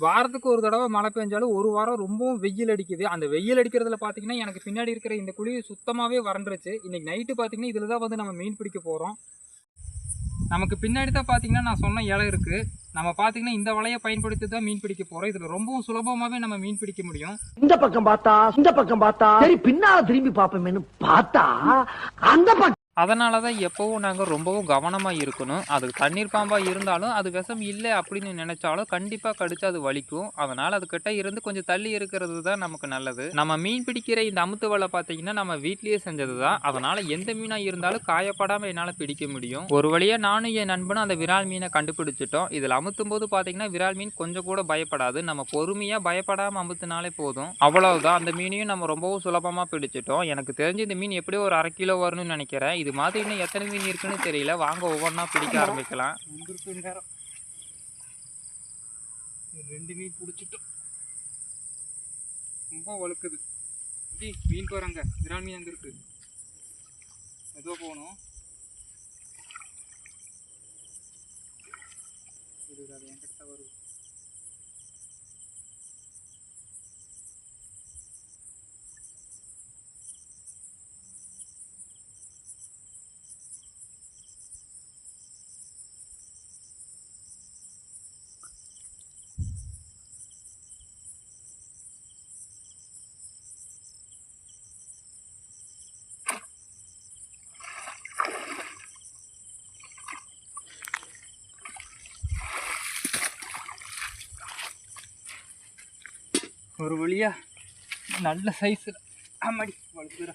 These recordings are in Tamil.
வாரத்துக்கு ஒரு தடவை மழை பெஞ்சாலும் ஒரு வாரம் ரொம்பவும் வெயில் அடிக்குது. அந்த வெயில் அடிக்கிறதுல பார்த்தீங்கன்னா, எனக்கு பின்னாடி இருக்கிற இந்த குழி சுத்தமாவே வறண்டுருச்சு. இன்னைக்கு நைட்டு பார்த்தீங்கன்னா, இதில தான் வந்து நம்ம மீன் பிடிக்க போறோம். நமக்கு பின்னாடி தான் பார்த்தீங்கன்னா, நான் சொன்ன இடம் இருக்கு. நம்ம பார்த்தீங்கன்னா, இந்த வலைய பயன்படுத்தி தான் மீன் பிடிக்க போறோம். இதில ரொம்பவும் சுலபமாவே நம்ம மீன் பிடிக்க முடியும். இந்த பக்கம் பார்த்தா சரி பின்னால திரும்பி பாப்போமேன்னு பார்த்தா அந்த பக்கம் அதனால தான் எப்பவும் நாங்க ரொம்பவும் கவனமா இருக்கணும். அது தண்ணீர் பாம்பா இருந்தாலும், அது விஷம் இல்ல அப்படின்னு நினைச்சாலும் கண்டிப்பா கடிச்சா அது வலிக்கும். அதனால அதுகிட்ட இருந்து கொஞ்சம் தள்ளி இருக்கிறது தான் நமக்கு நல்லது. நம்ம மீன் பிடிக்கிற இந்த அமுத்து வலை பார்த்தீங்கன்னா, நம்ம வீட்லயே செஞ்சது தான். அதனால எந்த மீனா இருந்தாலும் காயப்படாம என்னால பிடிக்க முடியும். ஒரு வழியா நானும் என் நண்பனும் அந்த விரால் மீனை கண்டுபிடிச்சிட்டோம். இதில் அமுத்தும்போது பார்த்தீங்கன்னா, விரால் மீன் கொஞ்சம் கூட பயப்படாது. நம்ம பொறுமையா பயப்படாம அமுத்துனாலே போதும். அவ்வளவுதான். அந்த மீனையும் நம்ம ரொம்பவும் சுலபமா பிடிச்சிட்டோம். எனக்கு தெரிஞ்சு இந்த மீன் எப்படியும் ஒரு 1/2 கிலோ வரும்னு நினைக்கிறேன். இது மாதிரி இன்னும் எத்தனை மீன் இருக்குன்னு தெரியல. வாங்க ஒவ்வொன்றா பிடிக்க ஆரம்பிக்கலாம். 2 மீன் பிடிச்சிட்டோம். ரொம்ப வழுக்குது. மீன் போறாங்க. விரால் மீன் அங்க இருக்கு. மெதுவா போகணும். அது என்கிட்ட வருது. ஒரு வழியா நல்ல சைஸில் ஆமாடி வளர்த்துற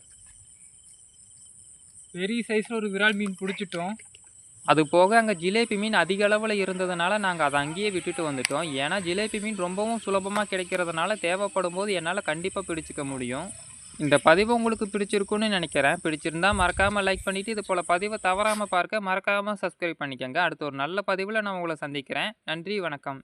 பெரிய சைஸில் ஒரு விரால் மீன் பிடிச்சிட்டோம். அது போக அங்கே ஜிலேபி மீன் அதிக அளவில் இருந்ததுனால நாங்கள் அதை அங்கேயே விட்டுட்டு வந்துட்டோம். ஏன்னா ஜிலேபி மீன் ரொம்பவும் சுலபமாக கிடைக்கிறதுனால தேவைப்படும் போது என்னால் கண்டிப்பாக பிடிச்சிக்க முடியும். இந்த பதிவு உங்களுக்கு பிடிச்சிருக்குன்னு நினைக்கிறேன். பிடிச்சிருந்தா மறக்காமல் லைக் பண்ணிவிட்டு இது போல் பதிவை தவறாமல் பார்க்க மறக்காமல் சப்ஸ்கிரைப் பண்ணிக்கோங்க. அடுத்த ஒரு நல்ல பதிவில் நான் உங்களை சந்திக்கிறேன். நன்றி, வணக்கம்.